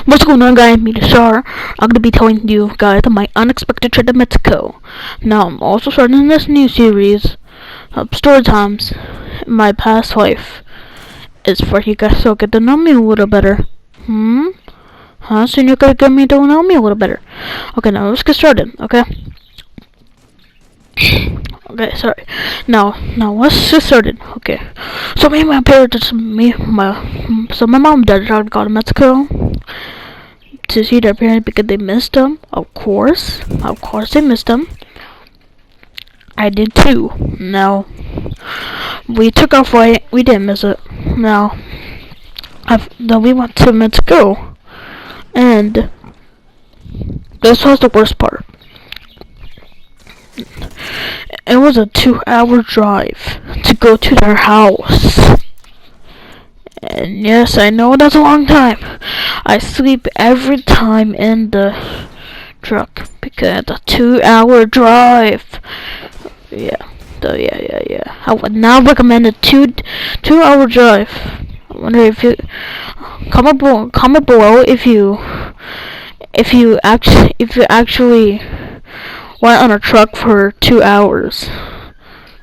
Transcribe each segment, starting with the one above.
What's going on, guys? Me, the Shar. I'm gonna be telling you guys my unexpected trip to Mexico. Now, I'm also starting this new series of story times. My past life is for you guys to get to know me a little better. Huh? So you're gonna get me to know me a little better. Okay, now let's get started. Okay. Okay, sorry. Now let's get started. Okay. So me and my parents, my mom and dad tried to go to Mexico to see their parents because they missed them. Of course they missed them. I did too. Now, we took our flight. We didn't miss it. Now, then we went to Mexico, and this was the worst part. It was a 2-hour drive to go to their house. And yes, I know that's a long time. I sleep every time in the truck because it's a 2-hour drive. Yeah. I would not recommend a 2-hour drive. I wonder if you comment below if you actually went on a truck for 2 hours.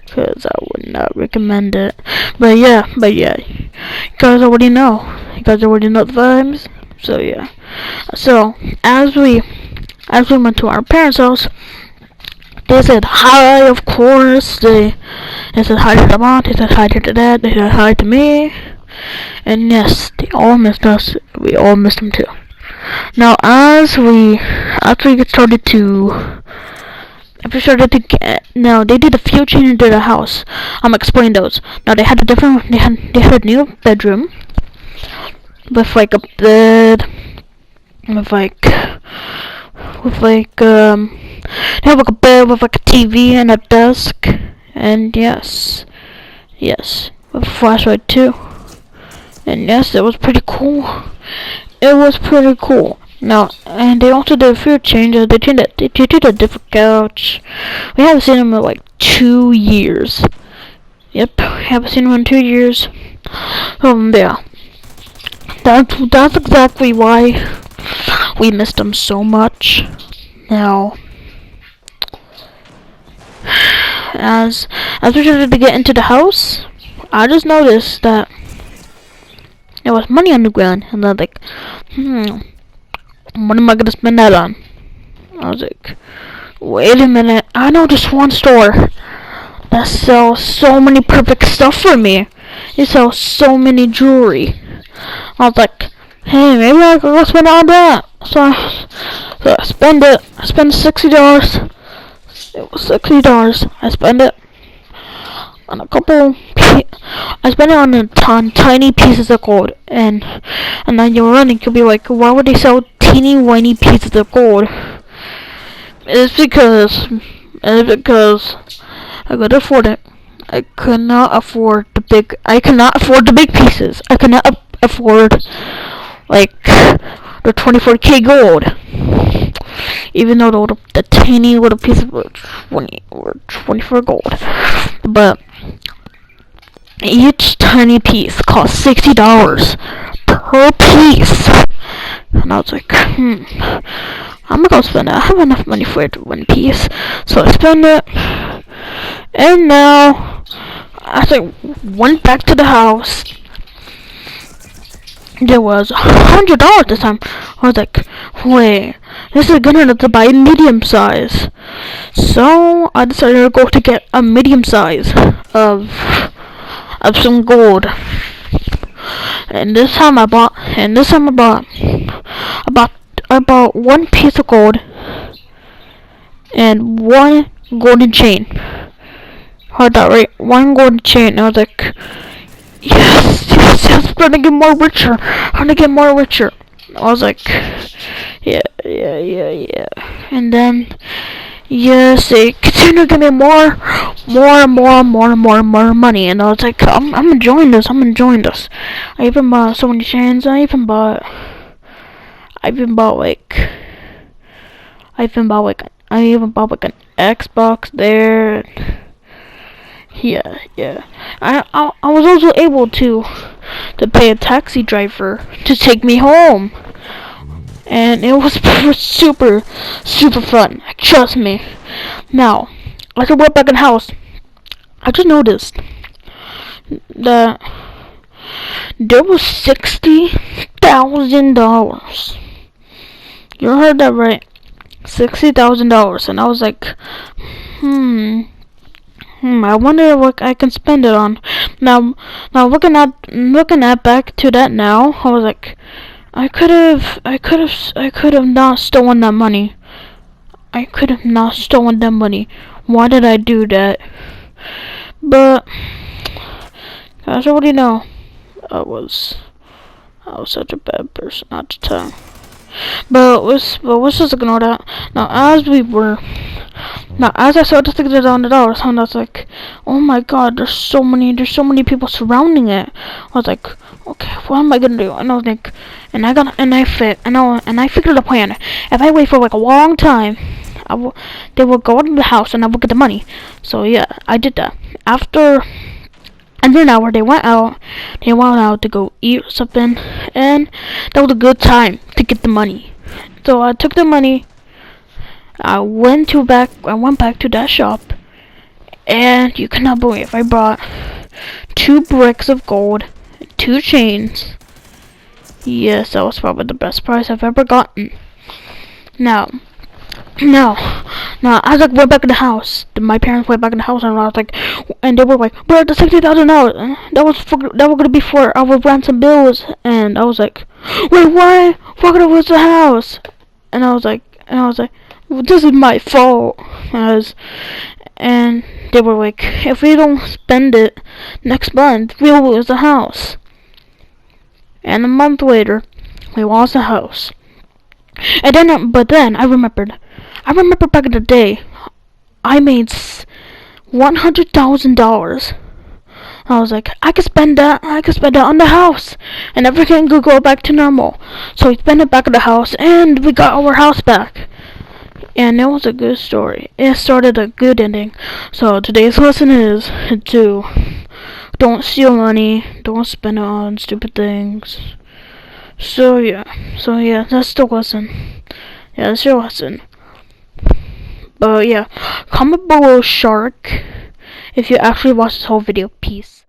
Cause I would not recommend it. But yeah, you guys already know. You guys already know the vibes. So yeah. So as we went to our parents' house, they said hi, of course. They said hi to the mom, they said hi to the dad, they said hi to me. And yes, they all missed us. We all missed them too. Now as we started to get, now they did a few changes to the house. I'm explaining those. Now they had a new bedroom with like a bed, they have like a bed with like a TV and a desk, and yes, with a flashlight too. And yes, it was pretty cool. Now, and they also did a few changes. They did a different couch. We haven't seen them in like 2 years. Yep, we haven't seen them in 2 years. Yeah. That's exactly why we missed them so much. Now, as we started to get into the house, I just noticed that there was money on the ground, and I was like, what am I gonna spend that on? I was like, wait a minute, I know this one store that sells so many perfect stuff for me. They sell so many jewelry. I was like, hey, maybe I could go spend on that. So I spent it. I spent $60. It was $60. I spent it on I spent it on tiny pieces of gold, and then you're running. You'll be like, why would they sell teeny whiny pieces of gold? It's because I could afford it. I could not afford the big pieces. I could not afford like the 24K gold. Even though the teeny little pieces were 24 gold, but each tiny piece cost $60 per piece. And I was like, I'm gonna go spend it. I have enough money for one piece, so I spent it. And now, as I went back to the house, there was $100 this time. I was like, wait, this is good enough to buy a medium size. So I decided to go to get a medium size of some gold. And this time I bought about one piece of gold and one golden chain. Heard that right? One golden chain. And I was like, yes, I'm gonna get more richer. I was like, yeah. And then, yes, they continue to give me more money. And I was like, I'm enjoying this. I even bought so many chains. I even bought like an Xbox there. Yeah. I was also able to pay a taxi driver to take me home. and it was super fun. Trust me. Now, as I went back in the house, I just noticed that there was $60,000. You heard that right? $60,000, and I was like, I wonder what I can spend it on. Now looking at back to that now, I was like, I could have not stolen that money. I could have not stolen that money. Why did I do that? But guys, I already know I was such a bad person at the time. But let's just ignore that. Now as I saw the $60,000, and I was like, oh my god, there's so many people surrounding it. I was like, okay, what am I gonna do? And I was like, and I figured a plan. If I wait for like a long time, they will go into the house and I will get the money. So yeah, I did that. After an hour, they went out to go eat something, and that was a good time to get the money. So I took the money. I went back to that shop, and you cannot believe I bought 2 bricks of gold, 2 chains. Yes, that was probably the best price I've ever gotten. Now, as I went back in the house, my parents went back in the house, and I was like, and they were like, "Bro, the $60,000, that was gonna be for our ransom bills." And I was like, "Wait, why? What was the house?" And I was like, well, "This is my fault." And they were like, "If we don't spend it next month, we'll lose the house." And a month later, we lost the house. And then I remembered back in the day, I made $100,000. I was like, I could spend that on the house, and everything could go back to normal. So we spent it back at the house, and we got our house back. And it was a good story. It started a good ending. So today's lesson is to don't steal money, don't spend it on stupid things. So yeah, that's the lesson. Yeah, that's your lesson. But yeah, comment below shark if you actually watched this whole video. Peace.